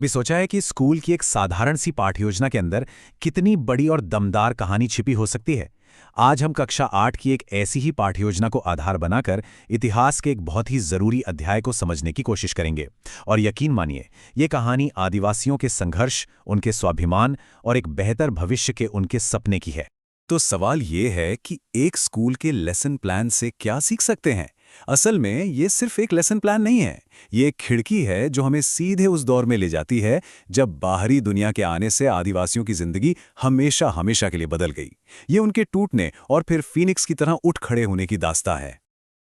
भी सोचा है कि स्कूल की एक साधारण सी पाठ योजना के अंदर कितनी बड़ी और दमदार कहानी छिपी हो सकती है। आज हम कक्षा 8 की एक ऐसी ही पाठ योजना को आधार बनाकर इतिहास के एक बहुत ही जरूरी अध्याय को समझने की कोशिश करेंगे। और यकीन मानिए, ये कहानी आदिवासियों के संघर्ष, उनके स्वाभिमान और एक बेहतर भविष्य के उनके सपने की है। तो सवाल ये है कि एक स्कूल के लेसन प्लान से क्या सीख सकते हैं। असल में ये सिर्फ एक लेसन प्लान नहीं है, ये एक खिड़की है जो हमें सीधे उस दौर में ले जाती है जब बाहरी दुनिया के आने से आदिवासियों की जिंदगी हमेशा हमेशा के लिए बदल गई। ये उनके टूटने और फिर फीनिक्स की तरह उठ खड़े होने की दास्तां है।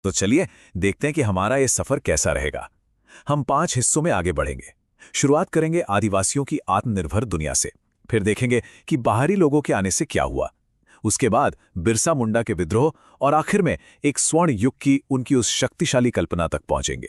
तो चलिए देखते हैं कि हमारा ये सफर कैसा रहेगा। हम 5 हिस्सों में आगे बढ़ेंगे। शुरुआत करेंगे आदिवासियों की आत्मनिर्भर दुनिया से, फिर देखेंगे कि बाहरी लोगों के आने से क्या हुआ, उसके बाद बिरसा मुंडा के विद्रोह और आखिर में एक स्वर्ण युग की उनकी उस शक्तिशाली कल्पना तक पहुंचेंगे।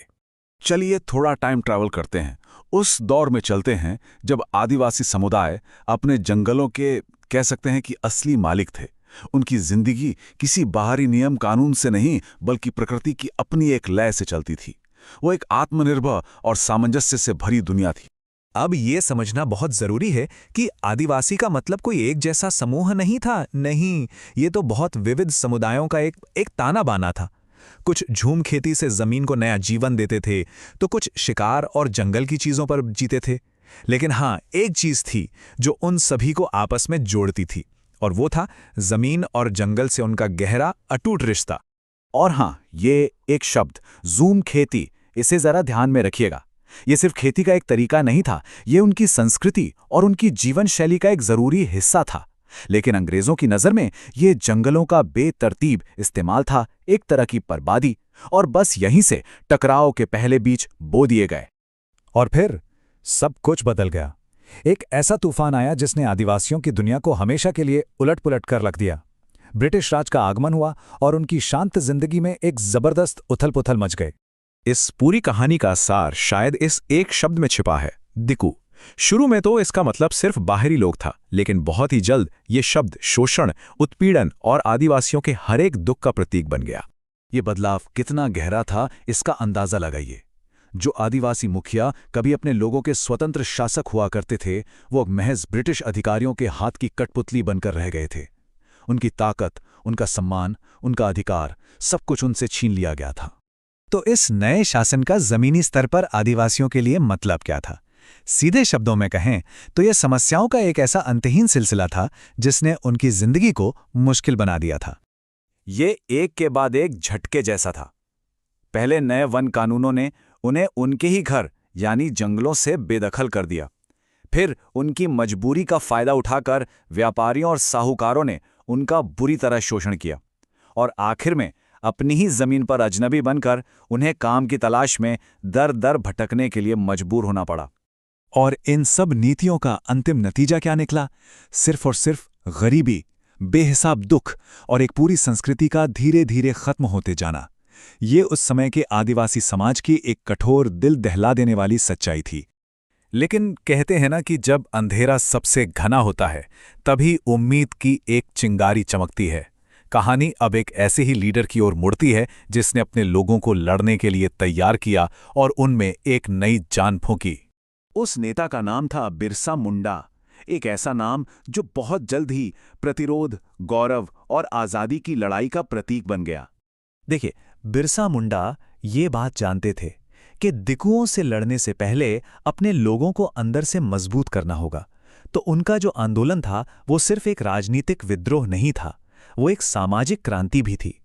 चलिए थोड़ा टाइम ट्रैवल करते हैं, उस दौर में चलते हैं जब आदिवासी समुदाय अपने जंगलों के कह सकते हैं कि असली मालिक थे। उनकी जिंदगी किसी बाहरी नियम कानून से नहीं बल्कि प्रकृति की अपनी एक लय से चलती थी। वो एक आत्मनिर्भर और सामंजस्य से भरी दुनिया थी। अब ये समझना बहुत जरूरी है कि आदिवासी का मतलब कोई एक जैसा समूह नहीं था। नहीं, ये तो बहुत विविध समुदायों का एक ताना बाना था। कुछ झूम खेती से जमीन को नया जीवन देते थे, तो कुछ शिकार और जंगल की चीजों पर जीते थे। लेकिन हाँ, एक चीज थी जो उन सभी को आपस में जोड़ती थी, और वो था जमीन और जंगल से उनका गहरा अटूट रिश्ता। और हाँ, ये एक शब्द जूम खेती, इसे जरा ध्यान में रखिएगा। ये सिर्फ खेती का एक तरीका नहीं था, ये उनकी संस्कृति और उनकी जीवन शैली का एक जरूरी हिस्सा था। लेकिन अंग्रेजों की नजर में ये जंगलों का बेतरतीब इस्तेमाल था, एक तरह की बर्बादी, और बस यहीं से टकराव के पहले बीज बो दिए गए। और फिर सब कुछ बदल गया। एक ऐसा तूफान आया जिसने आदिवासियों की दुनिया को हमेशा के लिए उलट-पुलट कर रख दिया। ब्रिटिश राज का आगमन हुआ और उनकी शांत जिंदगी में एक जबरदस्त उथल-पुथल मच गई। इस पूरी कहानी का सार शायद इस एक शब्द में छिपा है, दिकू। शुरू में तो इसका मतलब सिर्फ बाहरी लोग था, लेकिन बहुत ही जल्द ये शब्द शोषण, उत्पीड़न और आदिवासियों के हर एक दुख का प्रतीक बन गया। ये बदलाव कितना गहरा था, इसका अंदाजा लगाइए। जो आदिवासी मुखिया कभी अपने लोगों के स्वतंत्र शासक हुआ करते थे, वो महज ब्रिटिश अधिकारियों के हाथ की कठपुतली बनकर रह गए थे। उनकी ताकत, उनका सम्मान, उनका अधिकार, सब कुछ उनसे छीन लिया गया था। तो इस नए शासन का जमीनी स्तर पर आदिवासियों के लिए मतलब क्या था? सीधे शब्दों में कहें तो यह समस्याओं का एक ऐसा अंतहीन सिलसिला था जिसने उनकी जिंदगी को मुश्किल बना दिया था। ये एक के बाद एक झटके जैसा था। पहले नए वन कानूनों ने उन्हें उनके ही घर यानी जंगलों से बेदखल कर दिया। फिर उनकी मजबूरी का फायदा उठाकर व्यापारियों और साहूकारों ने उनका बुरी तरह शोषण किया, और आखिर में अपनी ही जमीन पर अजनबी बनकर उन्हें काम की तलाश में दर दर भटकने के लिए मजबूर होना पड़ा। और इन सब नीतियों का अंतिम नतीजा क्या निकला? सिर्फ और सिर्फ गरीबी, बेहिसाब दुख और एक पूरी संस्कृति का धीरे धीरे खत्म होते जाना। ये उस समय के आदिवासी समाज की एक कठोर, दिल दहला देने वाली सच्चाई थी। लेकिन कहते हैं ना कि जब अंधेरा सबसे घना होता है, तभी उम्मीद की एक चिंगारी चमकती है। कहानी अब एक ऐसे ही लीडर की ओर मुड़ती है जिसने अपने लोगों को लड़ने के लिए तैयार किया और उनमें एक नई जान फूंकी। उस नेता का नाम था बिरसा मुंडा, एक ऐसा नाम जो बहुत जल्द ही प्रतिरोध, गौरव और आजादी की लड़ाई का प्रतीक बन गया। देखिए, बिरसा मुंडा ये बात जानते थे कि दिकुओं से लड़ने से पहले अपने लोगों को अंदर से मजबूत करना होगा। तो उनका जो आंदोलन था वो सिर्फ एक राजनीतिक विद्रोह नहीं था, वो एक सामाजिक क्रांति भी थी।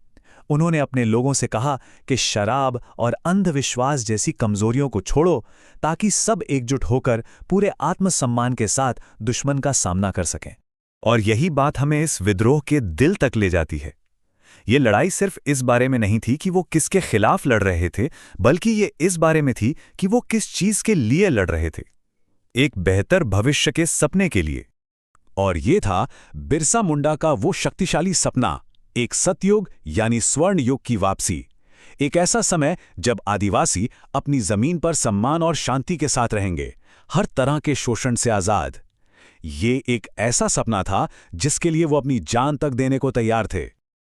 उन्होंने अपने लोगों से कहा कि शराब और अंधविश्वास जैसी कमजोरियों को छोड़ो, ताकि सब एकजुट होकर पूरे आत्मसम्मान के साथ दुश्मन का सामना कर सकें। और यही बात हमें इस विद्रोह के दिल तक ले जाती है। ये लड़ाई सिर्फ इस बारे में नहीं थी कि वो किसके खिलाफ लड़ रहे थे, बल्कि ये इस बारे में थी कि वो किस चीज के लिए लड़ रहे थे, एक बेहतर भविष्य के सपने के लिए। और ये था बिरसा मुंडा का वो शक्तिशाली सपना, एक सतयुग यानी स्वर्ण युग की वापसी। एक ऐसा समय जब आदिवासी अपनी जमीन पर सम्मान और शांति के साथ रहेंगे, हर तरह के शोषण से आजाद। ये एक ऐसा सपना था जिसके लिए वो अपनी जान तक देने को तैयार थे।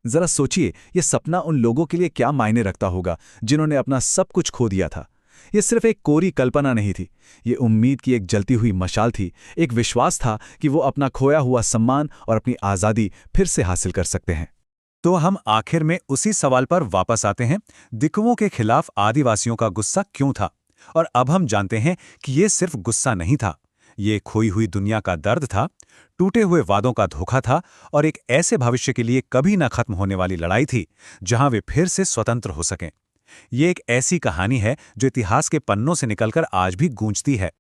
जरा सोचिए, ये सपना उन लोगों के लिए क्या मायने रखता होगा जिन्होंने अपना सब कुछ खो दिया था। ये सिर्फ एक कोरी कल्पना नहीं थी, ये उम्मीद की एक जलती हुई मशाल थी, एक विश्वास था कि वो अपना खोया हुआ सम्मान और अपनी आज़ादी फिर से हासिल कर सकते हैं। तो हम आखिर में उसी सवाल पर वापस आते हैं, दिकुओं के खिलाफ आदिवासियों का गुस्सा क्यों था? और अब हम जानते हैं कि ये सिर्फ गुस्सा नहीं था, ये खोई हुई दुनिया का दर्द था, टूटे हुए वादों का धोखा था और एक ऐसे भविष्य के लिए कभी न खत्म होने वाली लड़ाई थी जहां वे फिर से स्वतंत्र हो सकें। ये एक ऐसी कहानी है जो इतिहास के पन्नों से निकलकर आज भी गूंजती है।